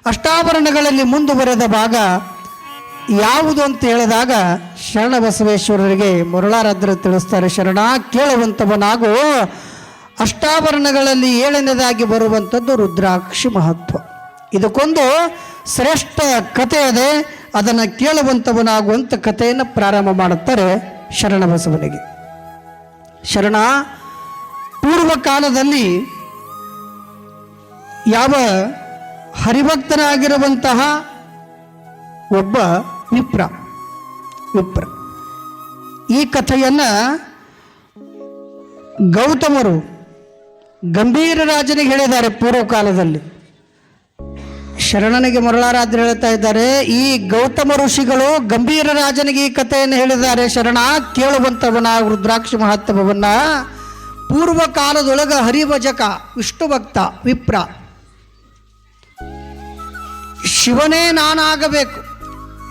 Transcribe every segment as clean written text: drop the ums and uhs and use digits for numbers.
ಅಷ್ಟಾಭರಣಗಳಲ್ಲಿ ಮುಂದುವರೆದ ಭಾಗ ಯಾವುದು ಅಂತ ಹೇಳಿದಾಗ ಶರಣ ಬಸವೇಶ್ವರರಿಗೆ ಮುರಳಾರಾಧ್ಯರು ತಿಳಿಸ್ತಾರೆ. ಶರಣ ಕೇಳುವಂಥವನಾಗು, ಅಷ್ಟಾಭರಣಗಳಲ್ಲಿ 7ನೇದಾಗಿ ಬರುವಂಥದ್ದು ರುದ್ರಾಕ್ಷಿ ಮಹತ್ವ. ಇದಕ್ಕೊಂದು ಶ್ರೇಷ್ಠ ಕಥೆ ಇದೆ, ಅದನ್ನು ಕೇಳುವಂಥವನಾಗುವಂಥ ಕಥೆಯನ್ನು ಪ್ರಾರಂಭ ಮಾಡುತ್ತಾರೆ ಶರಣ ಬಸವನಿಗೆ. ಶರಣ ಪೂರ್ವ ಕಾಲದಲ್ಲಿ ಯಾವ ಹರಿಭಕ್ತನಾಗಿರುವಂತಹ ಒಬ್ಬ ವಿಪ್ರ ಈ ಕಥೆಯನ್ನು ಗೌತಮರು ಗಂಭೀರ ರಾಜನಿಗೆ ಹೇಳಿದ್ದಾರೆ. ಪೂರ್ವ ಕಾಲದಲ್ಲಿ ಶರಣನಿಗೆ ಮುರಳಾರಾಧ್ಯರು ಹೇಳ್ತಾ ಇದ್ದಾರೆ, ಈ ಗೌತಮ ಋಷಿಗಳು ಗಂಭೀರ ರಾಜನಿಗೆ ಈ ಕಥೆಯನ್ನು ಹೇಳಿದ್ದಾರೆ. ಶರಣ ಕೇಳುವಂಥವನ ರುದ್ರಾಕ್ಷಿ ಮಹತ್ವವನ್ನ. ಪೂರ್ವ ಕಾಲದೊಳಗ ಹರಿಭಜಕ ವಿಷ್ಣು ಭಕ್ತ ವಿಪ್ರ ಶಿವನೇ ನಾನಾಗಬೇಕು,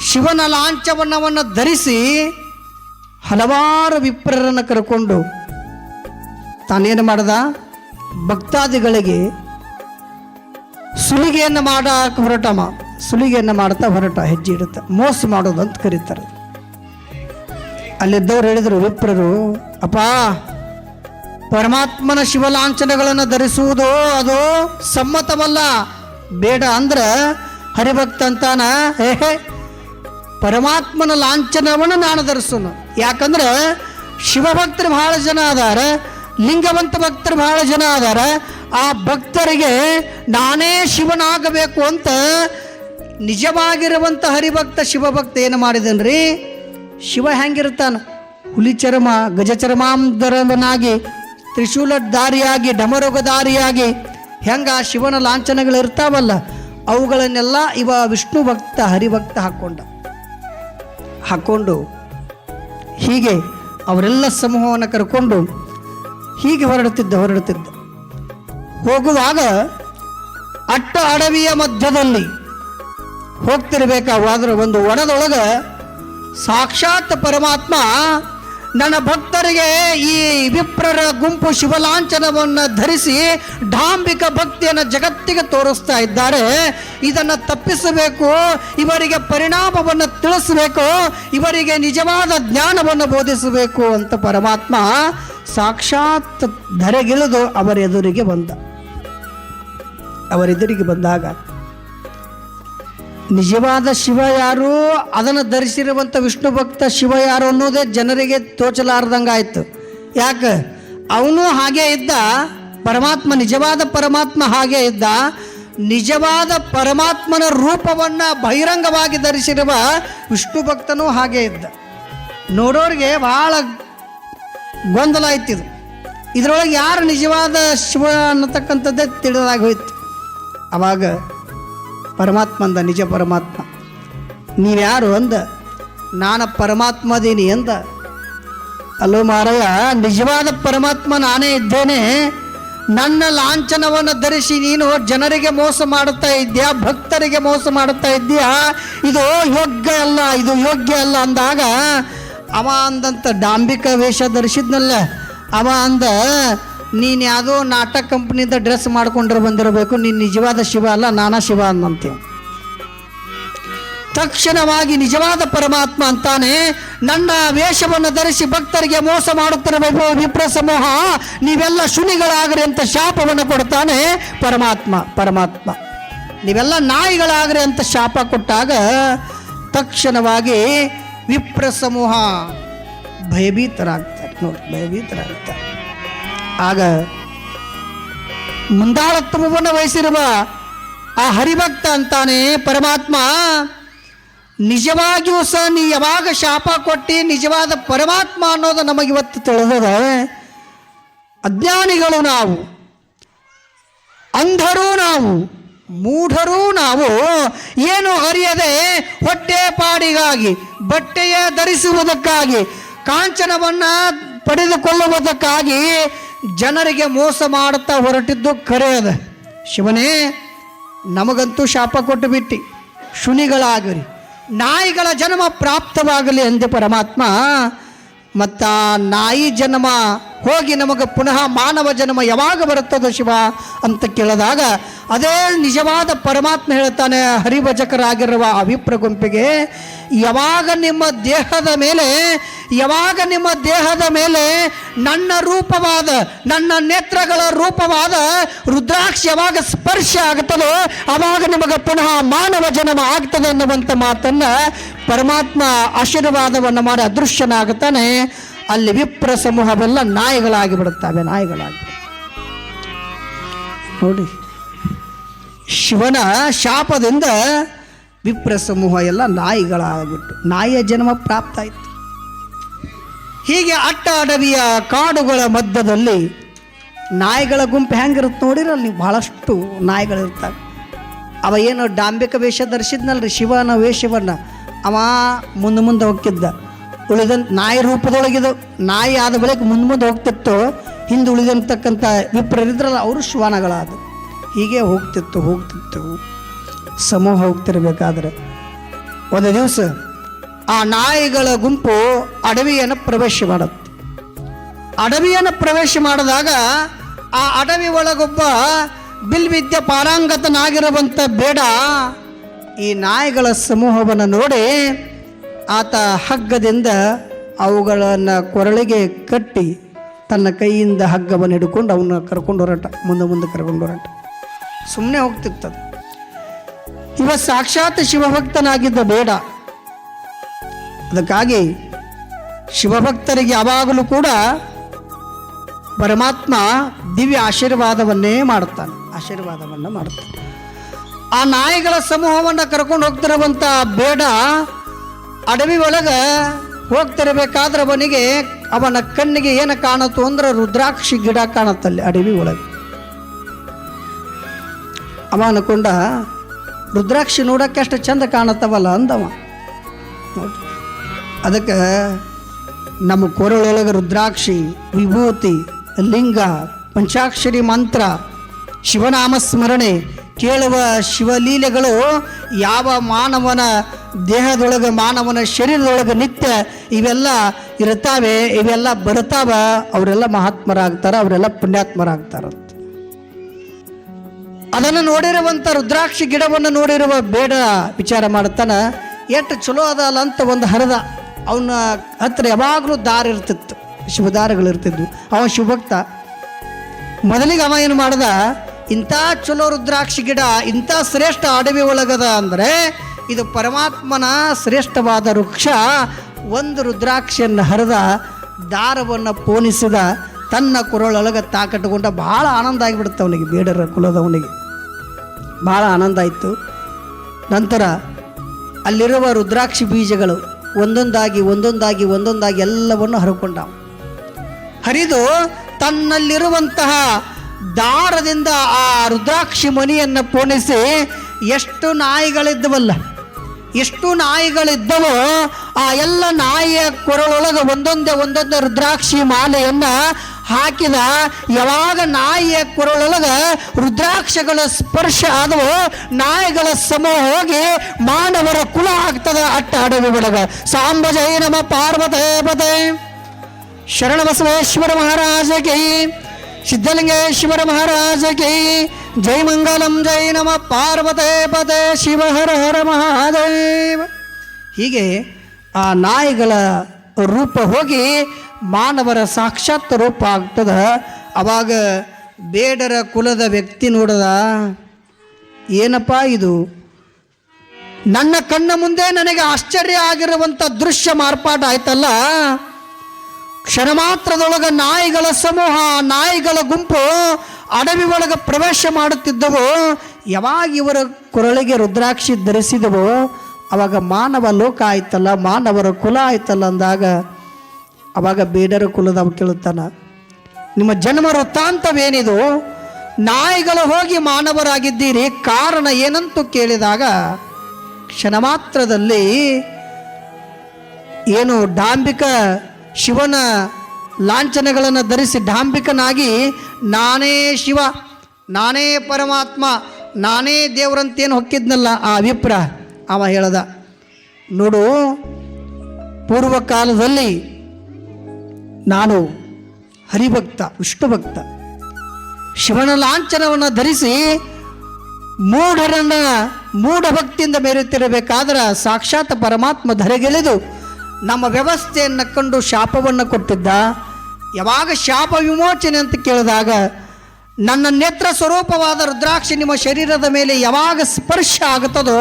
ಶಿವನ ಲಾಂಛವನ್ನವನ್ನು ಧರಿಸಿ ಹಲವಾರು ವಿಪ್ರರನ್ನು ಕರ್ಕೊಂಡು ತಾನೇನು ಮಾಡ್ದ, ಭಕ್ತಾದಿಗಳಿಗೆ ಸುಲಿಗೆಯನ್ನು ಸುಲಿಗೆಯನ್ನು ಮಾಡ್ತಾ ಹೊರಟ, ಹೆಜ್ಜೆ ಇಡುತ್ತಾ ಮೋಸ ಮಾಡೋದು ಅಂತ ಕರೀತಾರೆ. ಅಲ್ಲಿದ್ದವ್ರು ಹೇಳಿದರು ವಿಪ್ರರು, ಅಪ್ಪ ಪರಮಾತ್ಮನ ಶಿವಲಾಂಛನಗಳನ್ನು ಧರಿಸುವುದು ಅದು ಸಮ್ಮತವಲ್ಲ, ಬೇಡ ಅಂದ್ರೆ ಹರಿಭಕ್ತ ಅಂತಾನ ಪರಮಾತ್ಮನ ಲಾಂಛನವನ್ನು ನಾನು ಧರಿಸೋನು. ಯಾಕಂದ್ರೆ ಶಿವಭಕ್ತರು ಬಹಳ ಜನ ಅದಾರ, ಲಿಂಗವಂತ ಭಕ್ತರು ಬಹಳ ಜನ ಅದಾರ. ಆ ಭಕ್ತರಿಗೆ ನಾನೇ ಶಿವನಾಗಬೇಕು ಅಂತ ನಿಜವಾಗಿರುವಂಥ ಹರಿಭಕ್ತ ಶಿವಭಕ್ತ ಏನು ಮಾಡಿದನ್ರಿ, ಶಿವ ಹೆಂಗಿರ್ತಾನ, ಹುಲಿ ಚರ್ಮ ಗಜಚರ್ಮಾಂಧರವನಾಗಿ ತ್ರಿಶೂಲಧಾರಿಯಾಗಿ ಡಮರುಗಧಾರಿಯಾಗಿ ಹೆಂಗ ಆ ಶಿವನ ಲಾಂಛನಗಳು ಇರ್ತಾವಲ್ಲ, ಅವುಗಳನ್ನೆಲ್ಲ ಇವ ವಿಷ್ಣು ಭಕ್ತ ಹರಿಭಕ್ತ ಹಾಕ್ಕೊಂಡು ಹೀಗೆ ಅವರೆಲ್ಲ ಸಮೂಹವನ್ನು ಕರ್ಕೊಂಡು ಹೀಗೆ ಹೊರಡುತ್ತಿದ್ದ ಹೋಗುವಾಗ ಅಟ್ಟ ಅಡವಿಯ ಮಧ್ಯದಲ್ಲಿ ಹೋಗ್ತಿರ್ಬೇಕಾದ್ರೆ ಒಂದು ವನದೊಳಗೆ ಸಾಕ್ಷಾತ್ ಪರಮಾತ್ಮ ನನ್ನ ಭಕ್ತರಿಗೆ ಈ ವಿಪ್ರರ ಗುಂಪು ಶಿವಲಾಂಛನವನ್ನು ಧರಿಸಿ ಡಾಂಬಿಕ ಭಕ್ತಿಯನ್ನು ಜಗತ್ತಿಗೆ ತೋರಿಸ್ತಾ ಇದ್ದಾರೆ. ಇದನ್ನು ತಪ್ಪಿಸಬೇಕು, ಇವರಿಗೆ ಪರಿಣಾಮವನ್ನು ತಿಳಿಸಬೇಕು, ಇವರಿಗೆ ನಿಜವಾದ ಜ್ಞಾನವನ್ನು ಬೋಧಿಸಬೇಕು ಅಂತ ಪರಮಾತ್ಮ ಸಾಕ್ಷಾತ್ ಧರೆಗಿಳಿದು ಅವರೆದುರಿಗೆ ಬಂದಾಗ ನಿಜವಾದ ಶಿವ ಯಾರು, ಅದನ್ನು ಧರಿಸಿರುವಂಥ ವಿಷ್ಣು ಭಕ್ತ ಶಿವ ಯಾರು ಅನ್ನೋದೇ ಜನರಿಗೆ ತೋಚಲಾರ್ದಂಗಾಯ್ತು. ಯಾಕೆ ಅವನು ಹಾಗೇ ಇದ್ದ, ಪರಮಾತ್ಮ ನಿಜವಾದ ಪರಮಾತ್ಮ ಹಾಗೇ ಇದ್ದ. ನಿಜವಾದ ಪರಮಾತ್ಮನ ರೂಪವನ್ನು ಬಹಿರಂಗವಾಗಿ ಧರಿಸಿರುವ ವಿಷ್ಣು ಭಕ್ತನೂ ಹಾಗೇ ಇದ್ದ. ನೋಡೋರಿಗೆ ಬಹಳ ಗೊಂದಲ ಆಯ್ತಿದು. ಇದರೊಳಗೆ ಯಾರು ನಿಜವಾದ ಶಿವ ಅನ್ನತಕ್ಕಂಥದ್ದೇ ತಿಳಿದಾಗಿ ಹೋಯ್ತು. ಆವಾಗ ಪರಮಾತ್ಮ ಅಂದ, ನಿಜ ಪರಮಾತ್ಮ ನೀವ್ಯಾರು ಅಂದ, ನಾನು ಪರಮಾತ್ಮ ಅದೀನಿ ಅಂದ. ಅಲ್ಲೋ ಮಾರಯ್ಯ, ನಿಜವಾದ ಪರಮಾತ್ಮ ನಾನೇ ಇದ್ದೇನೆ, ನನ್ನ ಲಾಂಛನವನ್ನು ಧರಿಸಿ ನೀನು ಜನರಿಗೆ ಮೋಸ ಮಾಡುತ್ತಾ ಇದ್ದೀಯಾ, ಭಕ್ತರಿಗೆ ಮೋಸ ಮಾಡುತ್ತಾ ಇದ್ದೀಯಾ, ಇದು ಯೋಗ್ಯ ಅಲ್ಲ ಅಂದಾಗ ಅವ ಅಂದಂತ ಡಾಂಬಿಕ ವೇಷ ಧರಿಸಿದ್ನಲ್ಲ, ಅವ ಅಂದ, ನೀನು ಯಾವುದೋ ನಾಟಕ ಕಂಪ್ನಿಯಿಂದ ಡ್ರೆಸ್ ಮಾಡ್ಕೊಂಡ್ರೆ ಬಂದಿರಬೇಕು, ನೀನು ನಿಜವಾದ ಶಿವ ಅಲ್ಲ, ನಾನಾ ಶಿವ ಅನ್ನಂತೀವಿ. ತಕ್ಷಣವಾಗಿ ನಿಜವಾದ ಪರಮಾತ್ಮ ಅಂತಾನೆ, ನನ್ನ ವೇಷವನ್ನು ಧರಿಸಿ ಭಕ್ತರಿಗೆ ಮೋಸ ಮಾಡುತ್ತಿರಬೇಕು ವಿಪ್ರ ಸಮೂಹ, ನೀವೆಲ್ಲ ಶುನಿಗಳಾಗ್ರಿ ಅಂತ ಶಾಪವನ್ನು ಕೊಡ್ತಾನೆ ಪರಮಾತ್ಮ. ನೀವೆಲ್ಲ ನಾಯಿಗಳಾಗ್ರಿ ಅಂತ ಶಾಪ ಕೊಟ್ಟಾಗ ತಕ್ಷಣವಾಗಿ ವಿಪ್ರ ಸಮೂಹ ಭಯಭೀತರಾಗ್ತಾರೆ. ಆಗ ಮುಂದಾಳತ್ವವನ್ನು ವಹಿಸಿರುವ ಆ ಹರಿಭಕ್ತ ಅಂತಾನೆ ಪರಮಾತ್ಮ, ನಿಜವಾಗಿಯೂ ಸಹ ನೀ ಯಾವಾಗ ಶಾಪ ಕೊಟ್ಟು ನಿಜವಾದ ಪರಮಾತ್ಮ ಅನ್ನೋದು ನಮಗಿವತ್ತು ತಿಳಿದದ. ಅಜ್ಞಾನಿಗಳು ನಾವು, ಅಂಧರೂ ನಾವು, ಮೂಢರೂ ನಾವು, ಏನು ಅರಿಯದೆ ಹೊಟ್ಟೆ ಪಾಡಿಗಾಗಿ, ಬಟ್ಟೆಯ ಧರಿಸುವುದಕ್ಕಾಗಿ, ಕಾಂಚನವನ್ನು ಪಡೆದುಕೊಳ್ಳುವುದಕ್ಕಾಗಿ ಜನರಿಗೆ ಮೋಸ ಮಾಡುತ್ತಾ ಹೊರಟಿದ್ದು ಖರೆ ಅದ. ಶಿವನೇ, ನಮಗಂತೂ ಶಾಪ ಕೊಟ್ಟು ಬಿಟ್ಟು ಶುನಿಗಳಾಗಲಿ, ನಾಯಿಗಳ ಜನ್ಮ ಪ್ರಾಪ್ತವಾಗಲಿ ಅಂದೆ ಪರಮಾತ್ಮ. ಮತ್ತು ನಾಯಿ ಜನ್ಮ ಹೋಗಿ ನಮಗೆ ಪುನಃ ಮಾನವ ಜನ್ಮ ಯಾವಾಗ ಬರುತ್ತದೋ ಶಿವ ಅಂತ ಕೇಳಿದಾಗ ಅದೇ ನಿಜವಾದ ಪರಮಾತ್ಮ ಹೇಳ್ತಾನೆ ಹರಿಭಜಕರಾಗಿರುವ ಅವಿಪ್ರ ಗುಂಪಿಗೆ, ಯಾವಾಗ ನಿಮ್ಮ ದೇಹದ ಮೇಲೆ ನನ್ನ ರೂಪವಾದ, ನನ್ನ ನೇತ್ರಗಳ ರೂಪವಾದ ರುದ್ರಾಕ್ಷಿ ಯಾವಾಗ ಸ್ಪರ್ಶ ಆಗ್ತದೋ ಅವಾಗ ನಿಮಗೆ ಪುನಃ ಮಾನವ ಜನ್ಮ ಆಗ್ತದೆ ಅನ್ನುವಂಥ ಮಾತನ್ನ ಪರಮಾತ್ಮ ಆಶೀರ್ವಾದವನ್ನು ಮಾಡಿ ಅದೃಶ್ಯನಾಗುತ್ತಾನೆ. ಅಲ್ಲಿ ವಿಪ್ರ ಸಮೂಹವೆಲ್ಲ ನಾಯಿಗಳಾಗಿ ಬಿಡುತ್ತವೆ. ನೋಡಿ, ಶಿವನ ಶಾಪದಿಂದ ವಿಪ್ರ ಸಮೂಹ ಎಲ್ಲ ನಾಯಿಗಳಾಗ್ಬಿಟ್ಟು ನಾಯಿಯ ಜನ್ಮ ಪ್ರಾಪ್ತ ಆಯಿತು. ಹೀಗೆ ಅಟ್ಟ ಅಡವಿಯ ಕಾಡುಗಳ ಮಧ್ಯದಲ್ಲಿ ನಾಯಿಗಳ ಗುಂಪು ಹೆಂಗಿರುತ್ತೆ ನೋಡಿರಲ್ಲ ನೀವು, ಬಹಳಷ್ಟು ನಾಯಿಗಳಿರ್ತವೆ. ಅವ ಏನು ಡಾಂಬಿಕ ವೇಷ ಧರಿಸಿದ್ನಲ್ರಿ ಶಿವನ ವೇಷವನ್ನು, ಅವ ಮುಂದೆ ಹೋಗ್ತಿದ್ದ. ಉಳಿದಂತ ನಾಯಿ ರೂಪದೊಳಗಿದು ನಾಯಿ ಆದ ಬಳಿಕ ಮುಂದೆ ಹೋಗ್ತಿತ್ತು. ಹಿಂದೆ ಉಳಿದಂತಕ್ಕಂಥ ವಿಪ್ರರಿದ್ರಲ್ಲ ಅವರು ಶ್ವಾನಗಳಾದ. ಹೀಗೆ ಹೋಗ್ತಿತ್ತು ಸಮೂಹ ಹೋಗ್ತಿರ್ಬೇಕಾದ್ರೆ ಒಂದು ದಿವಸ ಆ ನಾಯಿಗಳ ಗುಂಪು ಅಡವಿಯನ್ನು ಪ್ರವೇಶ ಮಾಡಿದಾಗ ಆ ಅಡವಿ ಒಳಗೊಬ್ಬ ಬಿಲ್ವಿದ್ಯೆ ಪಾರಂಗತನಾಗಿರುವಂಥ ಬೇಡ ಈ ನಾಯಿಗಳ ಸಮೂಹವನ್ನು ನೋಡಿ ಆತ ಹಗ್ಗದಿಂದ ಅವುಗಳನ್ನು ಕೊರಳಿಗೆ ಕಟ್ಟಿ ತನ್ನ ಕೈಯಿಂದ ಹಗ್ಗವನ್ನು ಹಿಡ್ಕೊಂಡು ಅವನ್ನ ಕರ್ಕೊಂಡು ಹೊರಟ, ಮುಂದೆ ಕರ್ಕೊಂಡು ಹೊರಟ. ಸುಮ್ಮನೆ ಹೋಗ್ತಿರ್ತದೆ. ಇವ ಸಾಕ್ಷಾತ್ ಶಿವಭಕ್ತನಾಗಿದ್ದ ಬೇಡ. ಅದಕ್ಕಾಗಿ ಶಿವಭಕ್ತರಿಗೆ ಯಾವಾಗಲೂ ಕೂಡ ಪರಮಾತ್ಮ ದಿವ್ಯ ಆಶೀರ್ವಾದವನ್ನು ಮಾಡ್ತಾನೆ. ಆ ನಾಯಿಗಳ ಸಮೂಹವನ್ನು ಕರ್ಕೊಂಡು ಹೋಗ್ತಿರುವಂಥ ಬೇಡ ಅಡವಿ ಒಳಗೆ ಹೋಗ್ತಿರ್ಬೇಕಾದ್ರೆ ಅವನ ಕಣ್ಣಿಗೆ ಏನು ಕಾಣುತ್ತೋ ಅಂದ್ರೆ ರುದ್ರಾಕ್ಷಿ ಗಿಡ ಕಾಣುತ್ತಲ್ಲಿ ಅಡವಿ ಒಳಗೆ. ಅವ ಅನ್ಕೊಂಡ ರುದ್ರಾಕ್ಷಿ ನೋಡೋಕ್ಕೆ ಅಷ್ಟು ಚಂದ ಕಾಣುತ್ತವಲ್ಲ ಅಂದವ. ಅದಕ್ಕೆ ನಮ್ಮ ಕೊರಳೊಳಗೆ ರುದ್ರಾಕ್ಷಿ, ವಿಭೂತಿ, ಲಿಂಗ, ಪಂಚಾಕ್ಷರಿ ಮಂತ್ರ, ಶಿವನಾಮ ಸ್ಮರಣೆ, ಕೇಳುವ ಶಿವಲೀಲೆಗಳು ಯಾವ ಮಾನವನ ದೇಹದೊಳಗೆ, ಮಾನವನ ಶರೀರದೊಳಗೆ ನಿತ್ಯ ಇವೆಲ್ಲ ಇರ್ತಾವೆ, ಇವೆಲ್ಲ ಬರ್ತಾವ, ಅವರೆಲ್ಲ ಮಹಾತ್ಮರಾಗ್ತಾರೆ, ಅವರೆಲ್ಲ ಪುಣ್ಯಾತ್ಮರಾಗ್ತಾರಂತ. ಅದನ್ನು ನೋಡಿರುವಂಥ ರುದ್ರಾಕ್ಷಿ ಗಿಡವನ್ನು ನೋಡಿರುವ ಬೇಡ ವಿಚಾರ ಮಾಡ್ತಾನೆ, ಎಷ್ಟು ಚಲೋ ಅದಲ್ಲ ಅಂತ ಒಂದು ಹರಿದ. ಅವನ ಹತ್ರ ಯಾವಾಗಲೂ ದಾರ ಇರ್ತಿತ್ತು, ಶಿವದಾರಗಳಿರ್ತಿದ್ವು. ಅವ ಶಿವಭಕ್ತ. ಮೊದಲಿಗೆ ಅವ ಏನು ಮಾಡ್ದ, ಇಂಥ ಚಲೋ ರುದ್ರಾಕ್ಷಿ ಗಿಡ ಇಂಥ ಶ್ರೇಷ್ಠ ಅಡವಿ ಒಳಗದ ಅಂದರೆ ಇದು ಪರಮಾತ್ಮನ ಶ್ರೇಷ್ಠವಾದ ವೃಕ್ಷ. ಒಂದು ರುದ್ರಾಕ್ಷಿಯನ್ನು ಹರಿದ, ದಾರವನ್ನು ಪೋಣಿಸಿದ, ತನ್ನ ಕೊರಳೊಳಗೆ ತಾಕಟ್ಟುಕೊಂಡ. ಭಾಳ ಆನಂದ ಆಗಿಬಿಡುತ್ತೆ ಅವನಿಗೆ, ಬೇಡರ ಕುಲದವನಿಗೆ ಭಾಳ ಆನಂದ ಆಯಿತು. ನಂತರ ಅಲ್ಲಿರುವ ರುದ್ರಾಕ್ಷಿ ಬೀಜಗಳು ಒಂದೊಂದಾಗಿ ಎಲ್ಲವನ್ನು ಹರಿದು ತನ್ನಲ್ಲಿರುವಂತಹ ದಾರದಿಂದ ಆ ರುದ್ರಾಕ್ಷಿ ಮಣಿಯನ್ನು ಪೋಣಿಸಿ ಎಷ್ಟು ನಾಯಿಗಳಿದ್ದವೋ ಆ ಎಲ್ಲ ನಾಯಿಯ ಕೊರಳೊಳಗೆ ಒಂದೊಂದೇ ರುದ್ರಾಕ್ಷಿ ಮಾಲೆಯನ್ನು ಹಾಕಿದ. ಯಾವಾಗ ನಾಯಿಯ ಕೊರಳೊಳಗೆ ರುದ್ರಾಕ್ಷಗಳ ಸ್ಪರ್ಶ ಆದವೋ ನಾಯಿಗಳ ಸಮೂಹ ಹೋಗಿ ಮಾನವರ ಕುಲ ಆಗ್ತದ ಅಟ್ಟ ಅಡವಿ ಒಳಗೆ. ಸಾಂಬ ಜೈ ನಮ ಪಾರ್ವತೇ ಪದೇ. ಶರಣ ಬಸವೇಶ್ವರ ಮಹಾರಾಜಗೆ, ಸಿದ್ಧಲಿಂಗೇಶ್ವರ ಮಹಾರಾಜಗೆ ಜೈ ಮಂಗಲಂ. ಜೈ ನಮ ಪಾರ್ವತೇ ಪದೇ. ಶಿವ ಹರ ಹರ ಮಹಾದೇವ. ಹೀಗೆ ಆ ನಾಯಿಗಳ ರೂಪ ಹೋಗಿ ಮಾನವರ ಸಾಕ್ಷಾತ್ ರೂಪ ಆಗ್ತದ. ಅವಾಗ ಬೇಡರ ಕುಲದ ವ್ಯಕ್ತಿ ನೋಡದ, ಏನಪ್ಪ ಇದು, ನನ್ನ ಕಣ್ಣ ಮುಂದೆ ನನಗೆ ಆಶ್ಚರ್ಯ ಆಗಿರುವಂಥ ದೃಶ್ಯ ಮಾರ್ಪಾಟ ಆಯ್ತಲ್ಲ. ಕ್ಷಣ ಮಾತ್ರದೊಳಗೆ ನಾಯಿಗಳ ಸಮೂಹ, ನಾಯಿಗಳ ಗುಂಪು ಅಡವಿ ಒಳಗೆ ಪ್ರವೇಶ ಮಾಡುತ್ತಿದ್ದವು. ಯಾವಾಗ ಇವರ ಕೊರಳಿಗೆ ರುದ್ರಾಕ್ಷಿ ಧರಿಸಿದವೋ ಅವಾಗ ಮಾನವ ಲೋಕ ಆಯ್ತಲ್ಲ, ಮಾನವರ ಕುಲ ಆಯ್ತಲ್ಲ ಅಂದಾಗ ಅವಾಗ ಬೇಡರ ಕುಲದವ ಕೇಳುತ್ತಾನ, ನಿಮ್ಮ ಜನ್ಮ ವೃತ್ತಾಂತವೇನಿದು? ನಾಯಿಗಳು ಹೋಗಿ ಮಾನವರಾಗಿದ್ದೀರಿ, ಕಾರಣ ಏನಂತೂ ಕೇಳಿದಾಗ ಕ್ಷಣ ಮಾತ್ರದಲ್ಲಿ ಏನು ಡಾಂಬಿಕ ಶಿವನ ಲಾಂಛನಗಳನ್ನು ಧರಿಸಿ ಡಾಂಬಿಕನಾಗಿ ನಾನೇ ಶಿವ, ನಾನೇ ಪರಮಾತ್ಮ, ನಾನೇ ದೇವರಂತೇನು ಹೊಕ್ಕಿದ್ನಲ್ಲ ಆ ವಿಪ್ರ, ಅವ ಹೇಳ್ದ, ನೋಡು ಪೂರ್ವ ಕಾಲದಲ್ಲಿ ನಾನು ಹರಿಭಕ್ತ, ವಿಷ್ಣು ಭಕ್ತ, ಶಿವನ ಲಾಂಛನವನ್ನು ಧರಿಸಿ ಮೂಢರನ್ನ ಮೂಢ ಭಕ್ತಿಯಿಂದ ಮೆರೆಯುತ್ತಿರಬೇಕಾದ್ರೆ ಸಾಕ್ಷಾತ್ ಪರಮಾತ್ಮ ಧರೆಗೆಳೆದು ನಮ್ಮ ವ್ಯವಸ್ಥೆಯನ್ನು ಕಂಡು ಶಾಪವನ್ನು ಕೊಟ್ಟಿದ್ದ. ಯಾವಾಗ ಶಾಪ ವಿಮೋಚನೆ ಅಂತ ಕೇಳಿದಾಗ ನನ್ನ ನೇತ್ರ ಸ್ವರೂಪವಾದ ರುದ್ರಾಕ್ಷಿ ನಿಮ್ಮ ಶರೀರದ ಮೇಲೆ ಯಾವಾಗ ಸ್ಪರ್ಶ ಆಗುತ್ತದೋ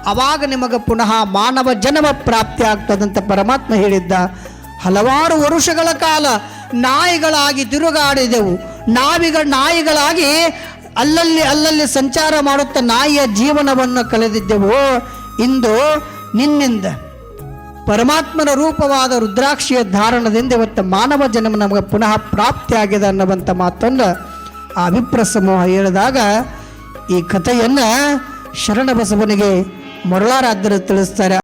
ಆವಾಗ ನಿಮಗೆ ಪುನಃ ಮಾನವ ಜನ್ಮ ಪ್ರಾಪ್ತಿ ಆಗ್ತದಂತ ಪರಮಾತ್ಮ ಹೇಳಿದ್ದ. ಹಲವಾರು ವರುಷಗಳ ಕಾಲ ನಾಯಿಗಳಾಗಿ ತಿರುಗಾಡಿದೆವು. ನಾಯಿಗಳಾಗಿ ಅಲ್ಲಲ್ಲಿ ಸಂಚಾರ ಮಾಡುತ್ತಾ ನಾಯಿಯ ಜೀವನವನ್ನು ಕಳೆದಿದ್ದೆವು. ಇಂದು ನಿನ್ನಿಂದ ಪರಮಾತ್ಮನ ರೂಪವಾದ ರುದ್ರಾಕ್ಷಿಯ ಧಾರಣದಿಂದ ಇವತ್ತು ಮಾನವ ಜನ್ಮ ನಮಗೆ ಪುನಃ ಪ್ರಾಪ್ತಿಯಾಗಿದೆ ಅನ್ನುವಂಥ ಮಾತನ್ನು ಆ ವಿಪ್ರ ಸಮೂಹ ಹೇಳಿದಾಗ ಈ ಕಥೆಯನ್ನು ಶರಣಬಸವನಿಗೆ ಮೊರಳಾರಾಧ್ಯರು ತಿಳಿಸ್ತಾರೆ.